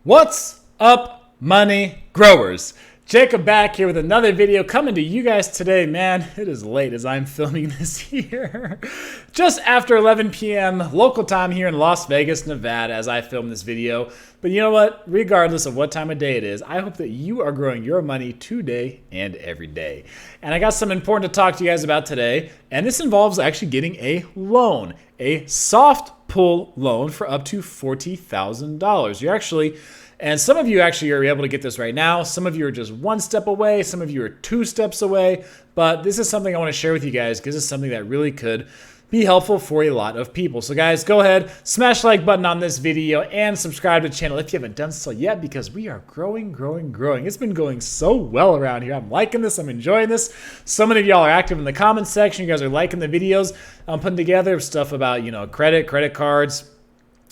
What's up, money growers? Jacob back here with another video coming to you guys today. Man, it is late as I'm filming this here. Just after 11 p.m. local time here in Las Vegas, Nevada as I film this video. But you know what? Regardless of what time of day it is, I hope that you are growing your money today and every day. And I got something important to talk to you guys about today. And this involves actually getting a loan, a soft pull loan for up to $40,000. You're actually, and some of you actually are able to get this right now. Some of you are just one step away. Some of you are 2 steps away. But this is something I want to share with you guys because it's something that really could be helpful for a lot of people. So guys, go ahead, smash the like button on this video and subscribe to the channel if you haven't done so yet because we are growing. It's been going so well around here. I'm liking this. I'm enjoying this. So many of y'all are active in the comments section. You guys are liking the videos I'm putting together, stuff about, credit cards,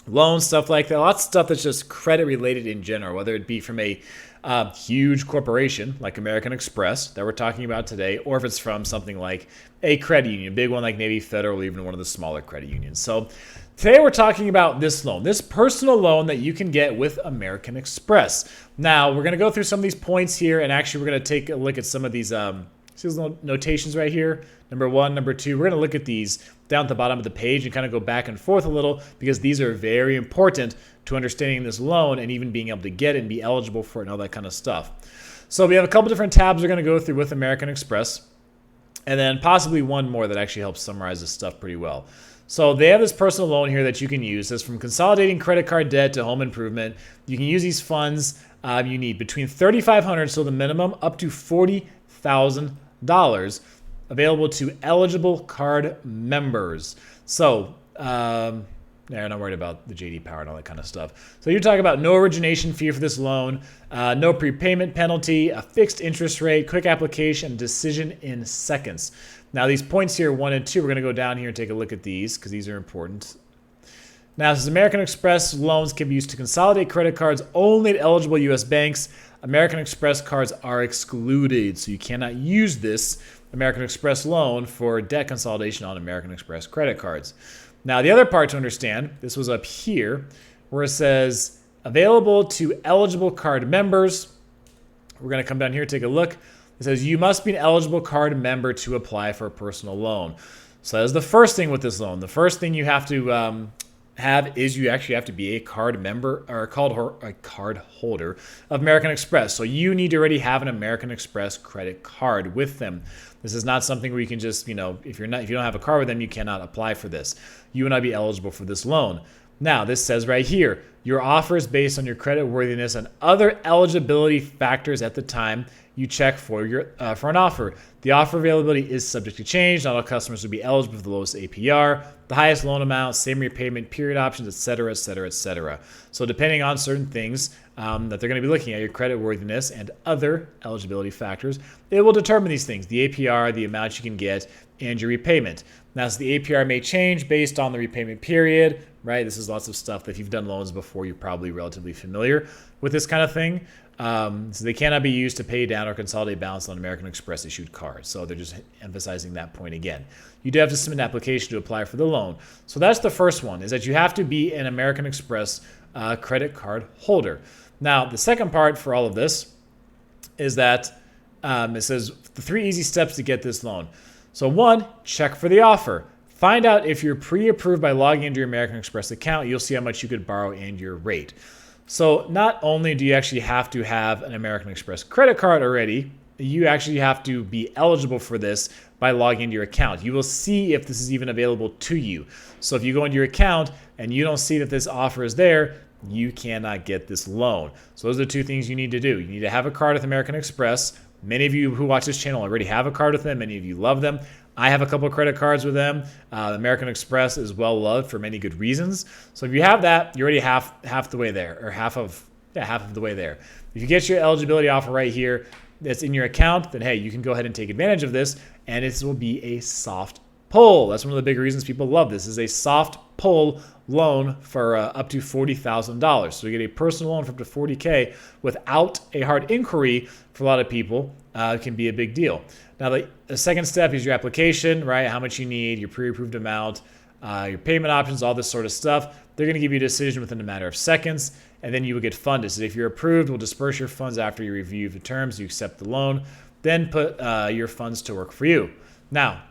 loans, stuff like that. Lots of stuff that's just credit related in general, whether it be from a huge corporation like American Express that we're talking about today, or if it's from something like a credit union, a big one like maybe Federal, or even one of the smaller credit unions. So today we're talking about this loan, this personal loan that you can get with American Express. Now we're going to go through some of these points here, and actually we're going to take a look at some of these see those notations right here, number 1, number 2. We're going to look at these down at the bottom of the page and kind of go back and forth a little because these are very important to understanding this loan and even being able to get it and be eligible for it and all that kind of stuff. So we have a couple different tabs we're going to go through with American Express, and then possibly one more that actually helps summarize this stuff pretty well. So they have this personal loan here that you can use. It's from consolidating credit card debt to home improvement. You can use these funds. You need between $3,500, so the minimum, up to $40,000 available to eligible card members. So I'm not worried about the JD Power and all that kind of stuff. So you're talking about no origination fee for this loan, no prepayment penalty, a fixed interest rate, quick application, decision in seconds. Now these points here, 1 and 2, we're going to go down here and take a look at these because these are important. Now, since American Express loans can be used to consolidate credit cards only at eligible U.S. banks, American Express cards are excluded. So you cannot use this American Express loan for debt consolidation on American Express credit cards. Now, the other part to understand, this was up here, where it says available to eligible card members. We're going to come down here and take a look. It says you must be an eligible card member to apply for a personal loan. So that is the first thing with this loan. The first thing you have to have is you actually have to be a card member or a card holder of American Express. So you need to already have an American Express credit card with them. This is not something where you can just, if you don't have a card with them, you cannot apply for this. You will not be eligible for this loan. Now, this says right here, your offer is based on your credit worthiness and other eligibility factors at the time you check for an offer. The offer availability is subject to change. Not all customers will be eligible for the lowest APR, the highest loan amount, same repayment period options, etc., etc., etc. So depending on certain things that they're going to be looking at, your credit worthiness and other eligibility factors, it will determine these things, the APR, the amount you can get, and your repayment. Now, so the APR may change based on the repayment period, right? This is lots of stuff that if you've done loans before, you're probably relatively familiar with this kind of thing. So they cannot be used to pay down or consolidate balance on American Express issued cards. So they're just emphasizing that point again. You do have to submit an application to apply for the loan. So that's the first one, is that you have to be an American Express credit card holder. Now, the second part for all of this is that it says the 3 easy steps to get this loan. So 1, check for the offer. Find out if you're pre-approved by logging into your American Express account. You'll see how much you could borrow and your rate. So not only do you actually have to have an American Express credit card already, you actually have to be eligible for this by logging into your account. You will see if this is even available to you. So if you go into your account and you don't see that this offer is there, you cannot get this loan. So those are the 2 things you need to do. You need to have a card with American Express. Many of you who watch this channel already have a card with them. Many of you love them. I have a couple of credit cards with them. American Express is well loved for many good reasons. So if you have that, you're already half the way there, or half of the way there. If you get your eligibility offer right here that's in your account, then hey, you can go ahead and take advantage of this, and this will be a soft pull. That's one of the big reasons people love this, is a soft pull loan for up to $40,000. So you get a personal loan for up to $40K without a hard inquiry. For a lot of people, it can be a big deal. Now, the second step is your application, right? How much you need, your pre-approved amount, your payment options, all this sort of stuff. They're going to give you a decision within a matter of seconds, and then you will get funded. So if you're approved, we'll disperse your funds after you review the terms, you accept the loan, then put your funds to work for you. Now,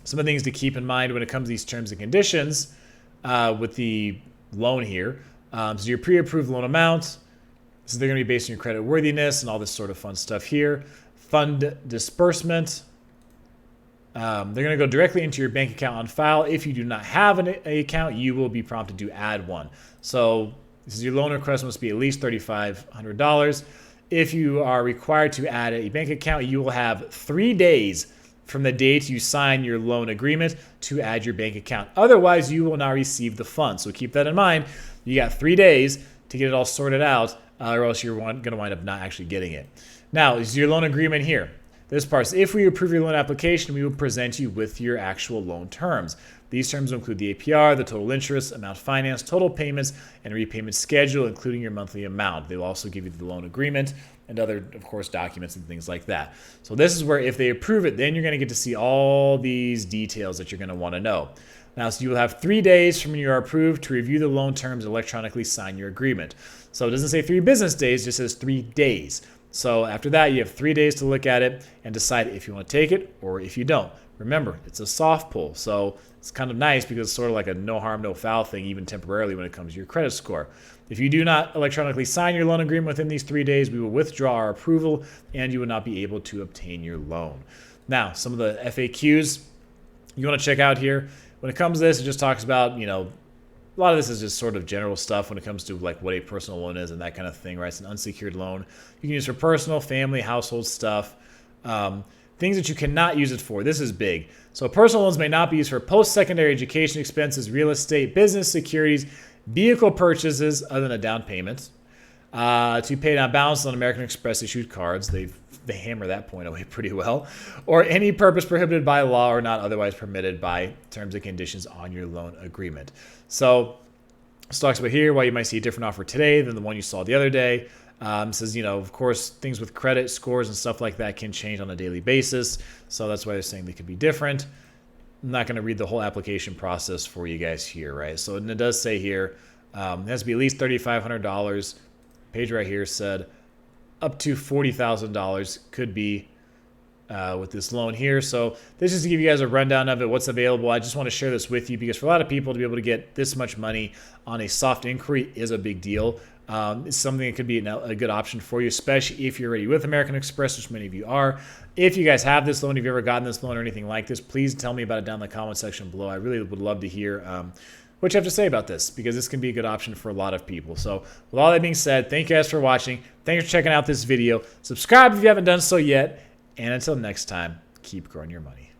some of the things to keep in mind when it comes to these terms and conditions with the loan here. So your pre-approved loan amount, so they're going to be based on your credit worthiness and all this sort of fun stuff here. Fund disbursement. They're going to go directly into your bank account on file. If you do not have an account, you will be prompted to add one. So this is your loan request must be at least $3,500. If you are required to add a bank account, you will have 3 days from the date you sign your loan agreement to add your bank account. Otherwise, you will not receive the funds. So keep that in mind. You got 3 days to get it all sorted out, or else you're going to wind up not actually getting it. Now, is your loan agreement here. This part is, if we approve your loan application, we will present you with your actual loan terms. These terms will include the APR, the total interest, amount financed, total payments, and repayment schedule, including your monthly amount. They will also give you the loan agreement and other, of course, documents and things like that. So this is where if they approve it, then you're going to get to see all these details that you're going to want to know. Now, so you will have 3 days from when you are approved to review the loan terms and electronically sign your agreement. So it doesn't say 3 business days, it just says 3 days. So after that, you have 3 days to look at it and decide if you want to take it or if you don't. Remember, it's a soft pull, so it's kind of nice because it's sort of like a no harm, no foul thing, even temporarily when it comes to your credit score. If you do not electronically sign your loan agreement within these 3 days, we will withdraw our approval and you will not be able to obtain your loan. Now, some of the FAQs you want to check out here. When it comes to this, it just talks about, a lot of this is just sort of general stuff when it comes to like what a personal loan is and that kind of thing, right? It's an unsecured loan. You can use for personal, family, household stuff. Things that you cannot use it for. This is big. So personal loans may not be used for post-secondary education expenses, real estate, business securities, vehicle purchases other than a down payment, to pay down balance on American Express issued cards. They hammer that point away pretty well. Or any purpose prohibited by law or not otherwise permitted by terms and conditions on your loan agreement. So this talks about here why you might see a different offer today than the one you saw the other day. Says, of course, things with credit scores and stuff like that can change on a daily basis. So that's why they're saying they could be different. I'm not going to read the whole application process for you guys here, right? So and it does say here, it has to be at least $3,500. Page right here said up to $40,000 could be with this loan here. So this is to give you guys a rundown of it, what's available. I just want to share this with you because for a lot of people to be able to get this much money on a soft inquiry is a big deal. It's something that could be a good option for you, especially if you're already with American Express, which many of you are. If you guys have this loan, if you've ever gotten this loan or anything like this, please tell me about it down in the comment section below. I really would love to hear what you have to say about this because this can be a good option for a lot of people. So with all that being said, thank you guys for watching. Thanks for checking out this video. Subscribe if you haven't done so yet. And until next time, keep growing your money.